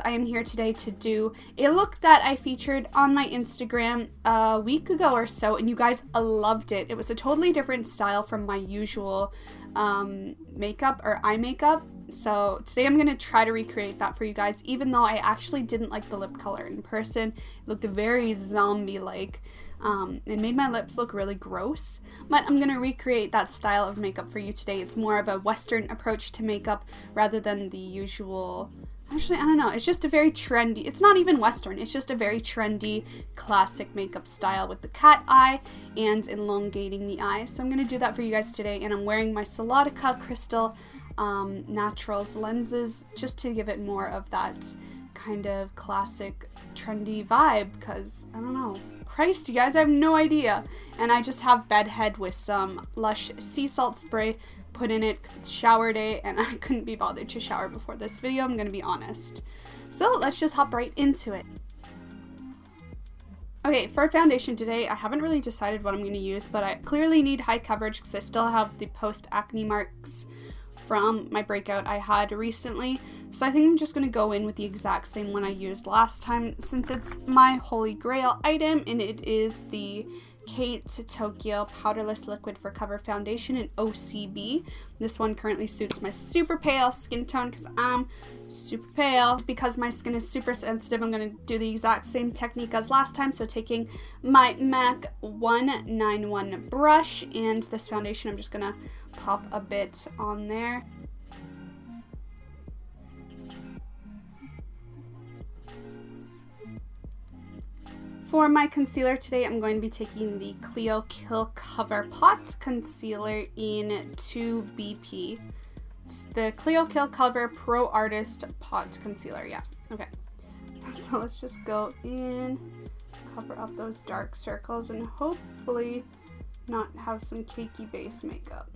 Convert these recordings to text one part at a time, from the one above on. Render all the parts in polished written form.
I am here today to do a look that I featured on my Instagram a week ago or so, and you guys loved it. It was a totally different style from my usual makeup or eye makeup. So today I'm going to try to recreate that for you guys, even though I actually didn't like the lip color in person. It looked very zombie-like. It made my lips look really gross, but I'm going to recreate that style of makeup for you today. It's more of a Western approach to makeup rather than the usual... Actually, I don't know. It's just a very trendy, it's not even Western, it's just a very trendy classic makeup style with the cat eye and elongating the eye. So I'm going to do that for you guys today, and I'm wearing my Solotica Crystal Naturals lenses just to give it more of that kind of classic trendy vibe, because I don't know. Christ, you guys, I have no idea. And I just have Bedhead with some Lush sea salt spray put in it because it's shower day and I couldn't be bothered to shower before this video, I'm gonna be honest. So let's just hop right into it. Okay, for foundation today, I haven't really decided what I'm gonna use, but I clearly need high coverage because I still have the post-acne marks from my breakout I had recently. So I think I'm just going to go in with the exact same one I used last time, since it's my holy grail item, and it is the Kate Tokyo Powderless Liquid for Cover Foundation in OCB. This one currently suits my super pale skin tone because I'm super pale. Because my skin is super sensitive, I'm going to do the exact same technique as last time. So taking my MAC 191 brush and this foundation, I'm just going to pop a bit on there. For my concealer today, I'm going to be taking the Clio Kill Cover Pot Concealer in 2BP. It's the Clio Kill Cover Pro Artist Pot Concealer, yeah, okay. So let's just go in, cover up those dark circles, and hopefully not have some cakey base makeup.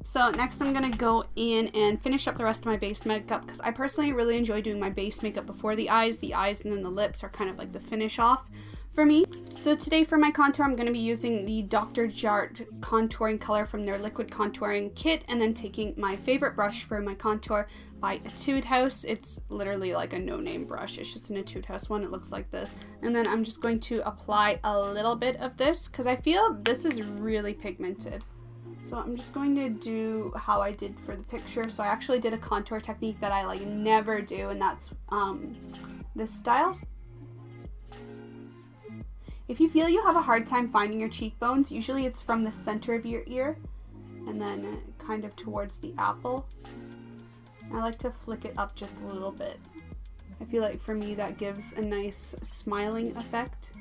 So next I'm going to go in and finish up the rest of my base makeup because I personally really enjoy doing my base makeup before the eyes. The eyes and then the lips are kind of like the finish off for me. So today for my contour, I'm going to be using the Dr. Jart contouring color from their liquid contouring kit, and then taking my favorite brush for my contour by Etude House. It's literally like a no-name brush. It's just an Etude House one. It looks like this. And then I'm just going to apply a little bit of this because I feel this is really pigmented. So I'm just going to do how I did for the picture. So I actually did a contour technique that I like never do, and that's this style. If you feel you have a hard time finding your cheekbones, usually it's from the center of your ear and then kind of towards the apple. I like to flick it up just a little bit. I feel like for me that gives a nice smiling effect.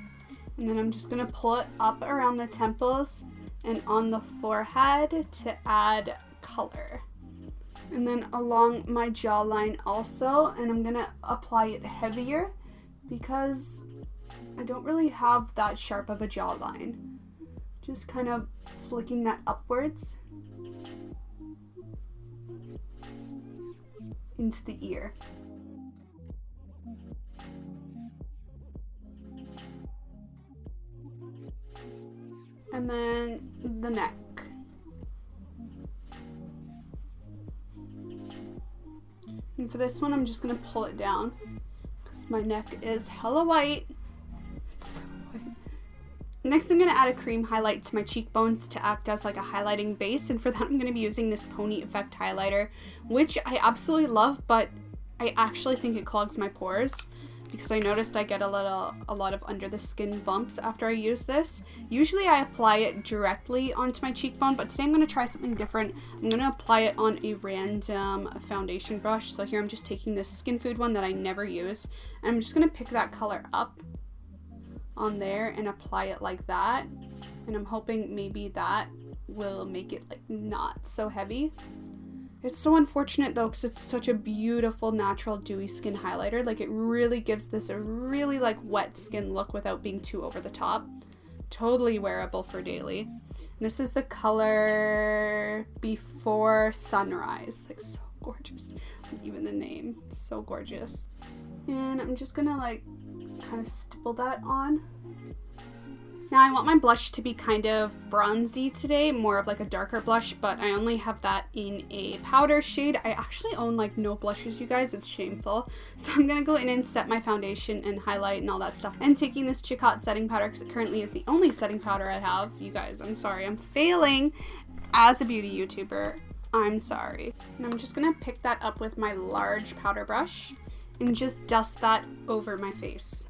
And then I'm just going to pull it up around the temples and on the forehead to add color. And then along my jawline also, and I'm gonna apply it heavier because I don't really have that sharp of a jawline. Just kind of flicking that upwards into the ear. And then the neck. And for this one, I'm just gonna pull it down because my neck is hella white. It's so white. Next, I'm gonna add a cream highlight to my cheekbones to act as like a highlighting base. And for that, I'm gonna be using this Pony Effect highlighter, which I absolutely love, but I actually think it clogs my pores, because I noticed I get a lot of under the skin bumps after I use this. Usually I apply it directly onto my cheekbone, but today I'm going to try something different. I'm going to apply it on a random foundation brush. So here I'm just taking this Skin Food one that I never use, and I'm just going to pick that color up on there and apply it like that. And I'm hoping maybe that will make it like not so heavy. It's so unfortunate though, because it's such a beautiful natural dewy skin highlighter. Like, it really gives this a really like wet skin look without being too over the top. Totally wearable for daily. And this is the color Before Sunrise. Like, so gorgeous. Even the name, so gorgeous. And I'm just gonna like kind of stipple that on. Now I want my blush to be kind of bronzy today, more of like a darker blush, but I only have that in a powder shade. I actually own like no blushes, you guys, it's shameful. So I'm gonna go in and set my foundation and highlight and all that stuff. And taking this Chacott setting powder, because it currently is the only setting powder I have. You guys, I'm sorry, I'm failing as a beauty YouTuber. I'm sorry. And I'm just gonna pick that up with my large powder brush and just dust that over my face.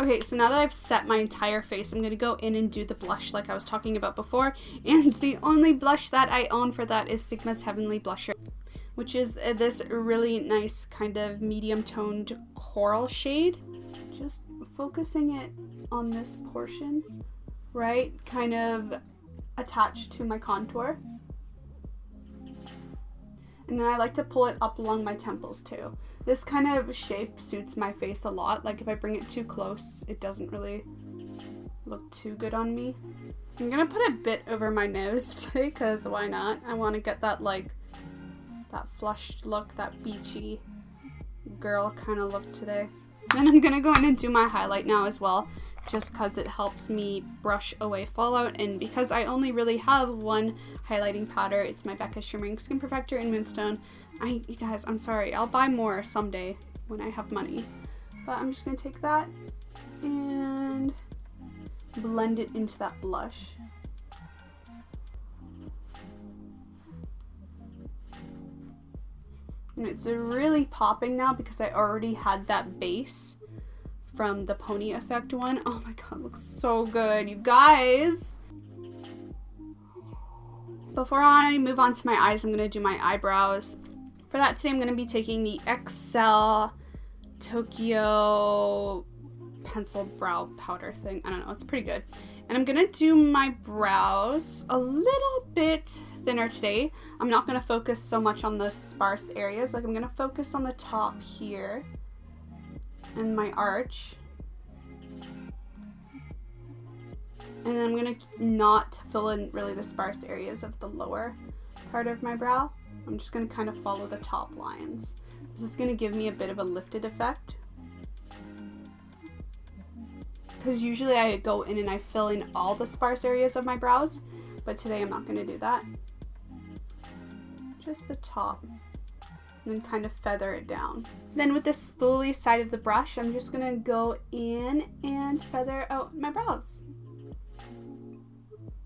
Okay, so now that I've set my entire face, I'm going to go in and do the blush like I was talking about before. And the only blush that I own for that is Sigma's Heavenly Blusher, which is this really nice kind of medium toned coral shade. Just focusing it on this portion, right? Kind of attached to my contour. And then I like to pull it up along my temples too. This kind of shape suits my face a lot. Like if I bring it too close, it doesn't really look too good on me. I'm gonna put a bit over my nose today, because why not? I want to get that like, that flushed look, that beachy girl kind of look today. Then I'm gonna go in and do my highlight now as well, just because it helps me brush away fallout, and because I only really have one highlighting powder, it's my Becca Shimmering Skin Perfector in Moonstone. You guys, I'm sorry, I'll buy more someday when I have money, but I'm just gonna take that and blend it into that blush. And it's really popping now because I already had that base from the Pony Effect one. Oh my god, looks so good, you guys. Before I move on to my eyes, I'm going to do my eyebrows. For that today, I'm going to be taking the XL Tokyo pencil brow powder thing. I don't know, it's pretty good. And I'm going to do my brows a little bit thinner today. I'm not going to focus so much on the sparse areas. Like I'm going to focus on the top here and my arch. And then I'm going to not fill in really the sparse areas of the lower part of my brow. I'm just going to kind of follow the top lines. This is going to give me a bit of a lifted effect. Because usually I go in and I fill in all the sparse areas of my brows. But today I'm not going to do that. Just the top. And then kind of feather it down. Then with the spoolie side of the brush, I'm just going to go in and feather out my brows.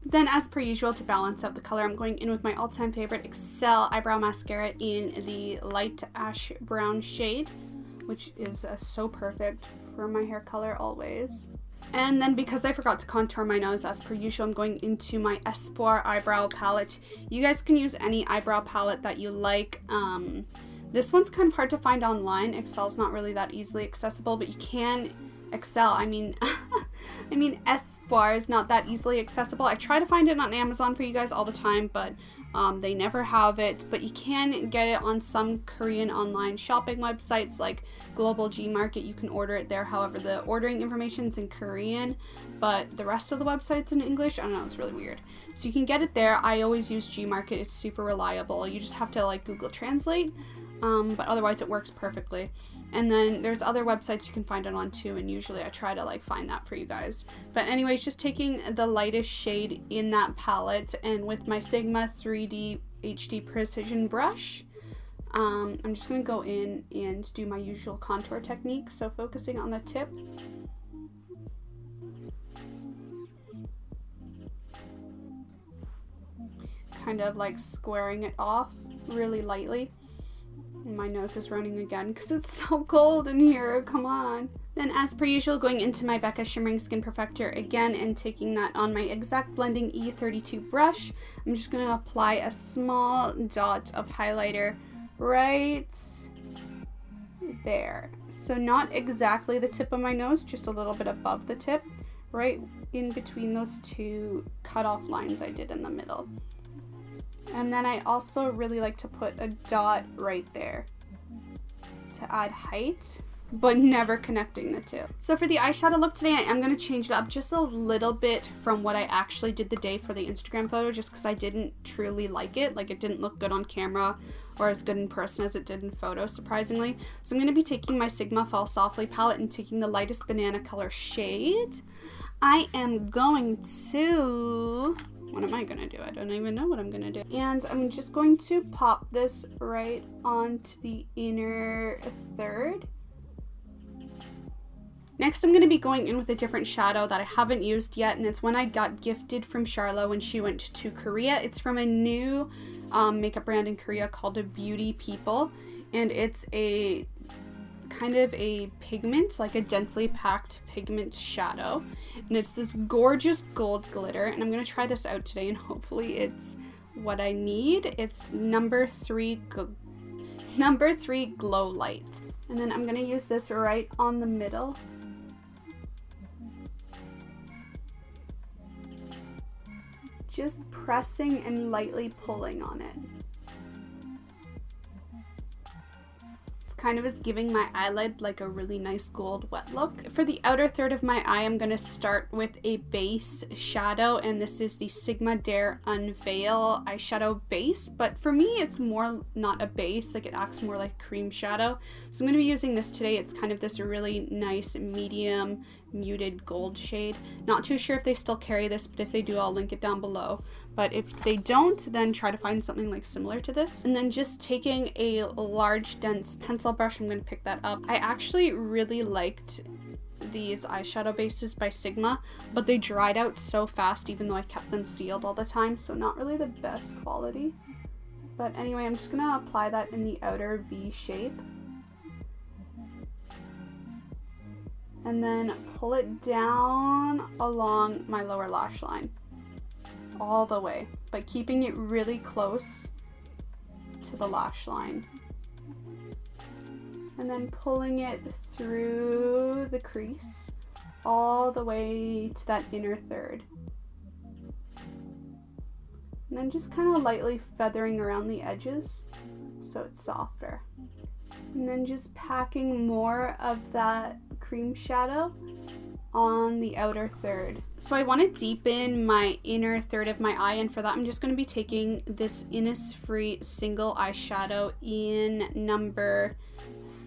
Then as per usual, to balance out the color, I'm going in with my all-time favorite Excel Eyebrow Mascara in the light ash brown shade, which is so perfect for my hair color always. And then because I forgot to contour my nose, as per usual, I'm going into my Espoir eyebrow palette. You guys can use any eyebrow palette that you like. This one's kind of hard to find online. Excel's not really that easily accessible, but you can... I mean Espoir is not that easily accessible. I try to find it on Amazon for you guys all the time, but they never have it. But you can get it on some Korean online shopping websites like Global G Market. You can order it there. However, the ordering information's in Korean, but the rest of the website's in English. I don't know, it's really weird. So you can get it there. I always use G Market. It's super reliable. You just have to like Google Translate, but otherwise it works perfectly. And then there's other websites you can find it on too, and usually I try to like find that for you guys. But anyways, just taking the lightest shade in that palette, and with my Sigma 3D HD Precision brush, I'm just going to go in and do my usual contour technique. So focusing on the tip. Kind of like squaring it off really lightly. My nose is running again because it's so cold in here, come on. Then as per usual, going into my Becca Shimmering Skin Perfector again and taking that on my Exact Blending E32 brush. I'm just going to apply a small dot of highlighter right there. So not exactly the tip of my nose, just a little bit above the tip, right in between those two cutoff lines I did in the middle. And then I also really like to put a dot right there to add height. but never connecting the two. So for the eyeshadow look today, I am going to change it up just a little bit from what I actually did the day for the Instagram photo, just because I didn't truly like it. Like, it didn't look good on camera or as good in person as it did in photo, surprisingly. So I'm going to be taking my Sigma Fall Softly palette and taking the lightest banana color shade. I am going to... What am I going to do? I don't even know what I'm going to do. And I'm just going to pop this right onto the inner third. Next, I'm going to be going in with a different shadow that I haven't used yet, and it's one I got gifted from Charlotte when she went to Korea. It's from a new makeup brand in Korea called Beauty People, and it's a kind of a pigment, like a densely packed pigment shadow, and it's this gorgeous gold glitter, and I'm going to try this out today, and hopefully it's what I need. It's number 3 Glow Light, and then I'm going to use this right on the middle. Just pressing and lightly pulling on it. It's kind of is giving my eyelid like a really nice gold wet look. For the outer third of my eye, I'm going to start with a base shadow, and this is the Sigma Dare Unveil eyeshadow base, but for me it's more not a base, like it acts more like cream shadow. So I'm going to be using this today. It's kind of this really nice medium muted gold shade. Not too sure if they still carry this, but if they do, I'll link it down below. But if they don't, then try to find something like similar to this. And then just taking a large dense pencil brush, I'm going to pick that up. I actually really liked these eyeshadow bases by Sigma, but they dried out so fast even though I kept them sealed all the time, so not really the best quality. But anyway, I'm just going to apply that in the outer V shape. And then pull it down along my lower lash line all the way, but keeping it really close to the lash line. And then pulling it through the crease all the way to that inner third. And then just kind of lightly feathering around the edges so it's softer. And then just packing more of that cream shadow on the outer third. So I want to deepen my inner third of my eye, and for that I'm just going to be taking this Innisfree Single Eyeshadow in number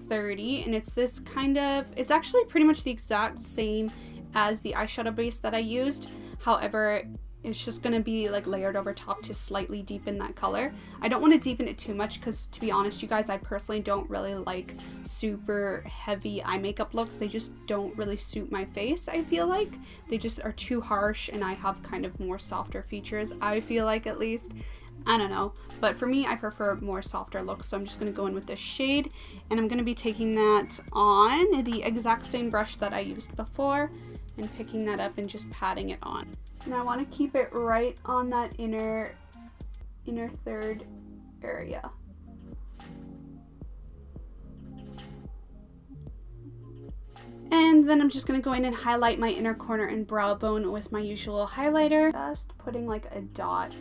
30, and it's this kind of, it's actually pretty much the exact same as the eyeshadow base that I used. However, it's just going to be like layered over top to slightly deepen that color. I don't want to deepen it too much because, to be honest, you guys, I personally don't really like super heavy eye makeup looks. They just don't really suit my face, I feel like. They just are too harsh, and I have kind of more softer features, I feel like, at least. I don't know, but for me, I prefer more softer looks, so I'm just going to go in with this shade, and I'm going to be taking that on the exact same brush that I used before and picking that up and just patting it on. And I want to keep it right on that inner third area. And then I'm just going to go in and highlight my inner corner and brow bone with my usual highlighter. Just putting like a dot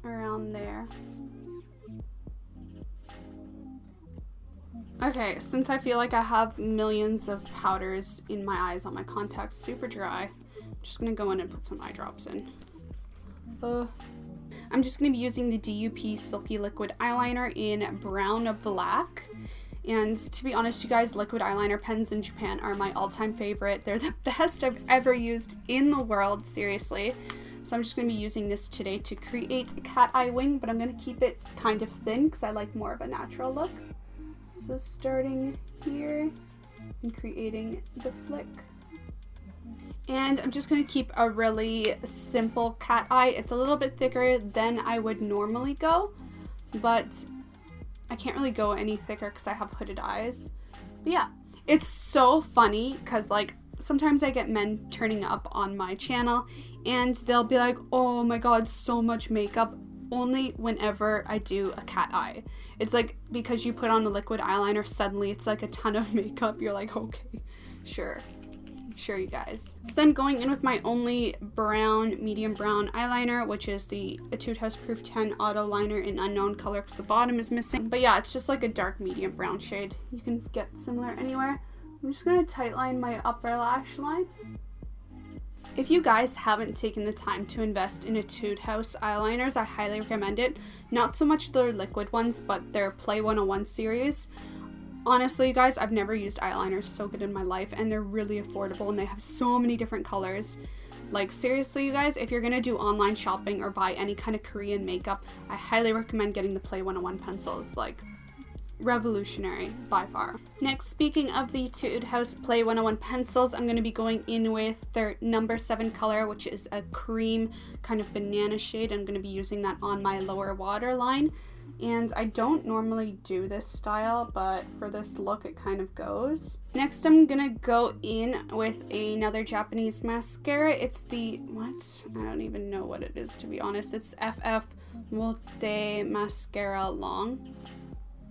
around there. Okay, since I feel like I have millions of powders in my eyes on my contacts, super dry, I'm just gonna go in and put some eye drops in. I'm just gonna be using the DUP Silky Liquid Eyeliner in Brown Black. And to be honest, you guys, liquid eyeliner pens in Japan are my all-time favorite. They're the best I've ever used in the world, seriously. So I'm just going to be using this today to create a cat eye wing, but I'm going to keep it kind of thin because I like more of a natural look. So starting here and creating the flick. And I'm just going to keep a really simple cat eye. It's a little bit thicker than I would normally go, but I can't really go any thicker because I have hooded eyes. But yeah, it's so funny because like sometimes I get men turning up on my channel and they'll be like, oh my god, so much makeup, only whenever I do a cat eye. It's like because you put on the liquid eyeliner, suddenly it's like a ton of makeup. You're like, okay, sure. sure you guys. So then going in with my only brown, medium brown eyeliner, which is the Etude House Proof 10 Auto Liner in Unknown color because the bottom is missing. But yeah, it's just like a dark medium brown shade. You can get similar anywhere. I'm just gonna tightline my upper lash line. If you guys haven't taken the time to invest in Etude House eyeliners, I highly recommend it. Not so much their liquid ones, but their Play 101 series. Honestly, you guys, I've never used eyeliners so good in my life, and they're really affordable, and they have so many different colors. Like, seriously, you guys, if you're gonna do online shopping or buy any kind of Korean makeup, I highly recommend getting the Play 101 pencils. Like, revolutionary by far. Next, speaking of the Etude House Play 101 pencils, I'm going to be going in with their number 7 color, which is a cream kind of banana shade. I'm going to be using that on my lower waterline. And I don't normally do this style, but for this look it kind of goes. Next, I'm gonna go in with another Japanese mascara. It's the, what? I don't even know what it is, to be honest. It's FF Mote Mascara Long.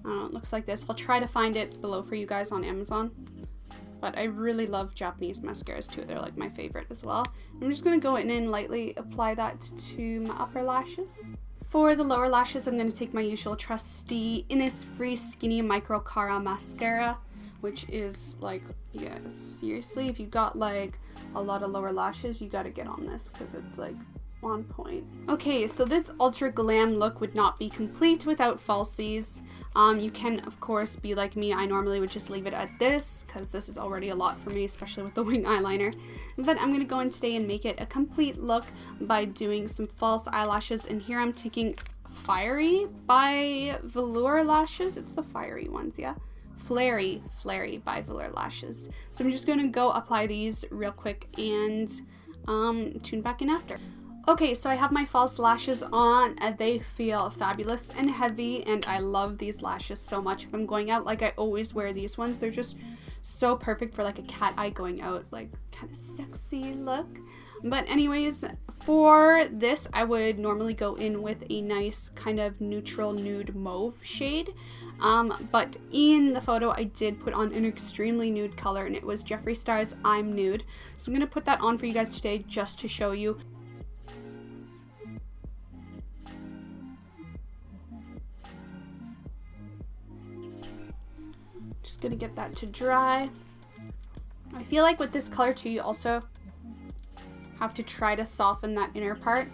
It looks like this. I'll try to find it below for you guys on Amazon. But I really love Japanese mascaras too. They're like my favorite as well. I'm just going to go in and lightly apply that to my upper lashes. For the lower lashes, I'm going to take my usual trusty Innisfree Skinny Microcara mascara, which is like, yeah, seriously, if you've got like a lot of lower lashes, you got to get on this because it's like on point. Okay, so this ultra glam look would not be complete without falsies. You can of course be like me. I normally would just leave it at this because this is already a lot for me, especially with the wing eyeliner. But I'm gonna go in today and make it a complete look by doing some false eyelashes. And here I'm taking Fleiry by Velour lashes. It's the fiery ones, yeah. Fleiry by Velour lashes. So I'm just gonna go apply these real quick and tune back in after. Okay, so I have my false lashes on. They feel fabulous and heavy, and I love these lashes so much. If I'm going out, like I always wear these ones. They're just so perfect for like a cat eye going out, like kind of sexy look. But anyways, for this, I would normally go in with a nice kind of neutral nude mauve shade. But in the photo, I did put on an extremely nude color, and it was Jeffree Star's I'm Nude. So I'm going to put that on for you guys today just to show you. Just gonna get that to dry. I feel like with this color too, you also have to try to soften that inner part,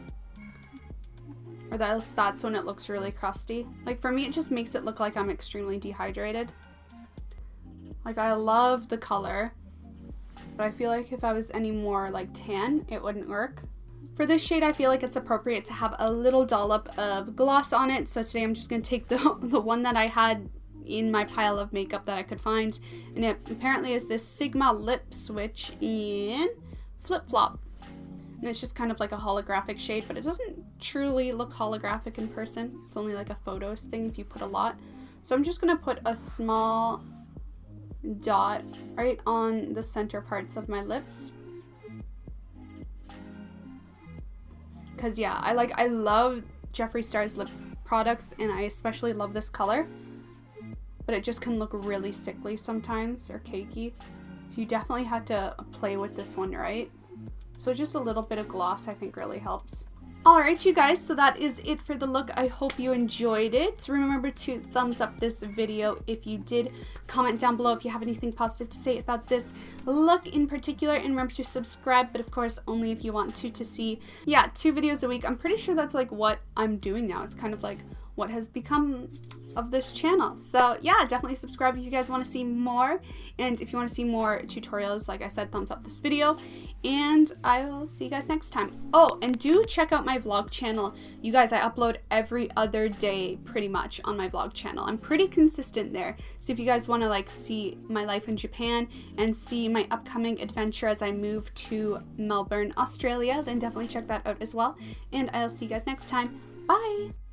or else that's when it looks really crusty. Like for me, it just makes it look like I'm extremely dehydrated. Like I love the color, but I feel like if I was any more like tan, it wouldn't work. For this shade, I feel like it's appropriate to have a little dollop of gloss on it. So today I'm just gonna take the one that I had in my pile of makeup that I could find, and it apparently is this Sigma Lip Switch in Flip Flop, and it's just kind of like a holographic shade, but it doesn't truly look holographic in person. It's only like a photos thing if you put a lot. So I'm just gonna put a small dot right on the center parts of my lips, because yeah, I love Jeffree Star's lip products, and I especially love this color. But it just can look really sickly sometimes, or cakey. So you definitely have to play with this one, right? So just a little bit of gloss I think really helps. Alright you guys, so that is it for the look. I hope you enjoyed it. Remember to thumbs up this video if you did. Comment down below if you have anything positive to say about this look in particular. And remember to subscribe, but of course only if you want to see, yeah, 2 videos a week. I'm pretty sure that's like what I'm doing now. It's kind of like what has become of this channel. So yeah, definitely subscribe if you guys want to see more, and if you want to see more tutorials, like I said, thumbs up this video, and I will see you guys next time. Oh, and do check out my vlog channel. You guys, I upload every other day pretty much on my vlog channel. I'm pretty consistent there, so if you guys want to like see my life in Japan and see my upcoming adventure as I move to Melbourne, Australia, then definitely check that out as well, and I'll see you guys next time. Bye!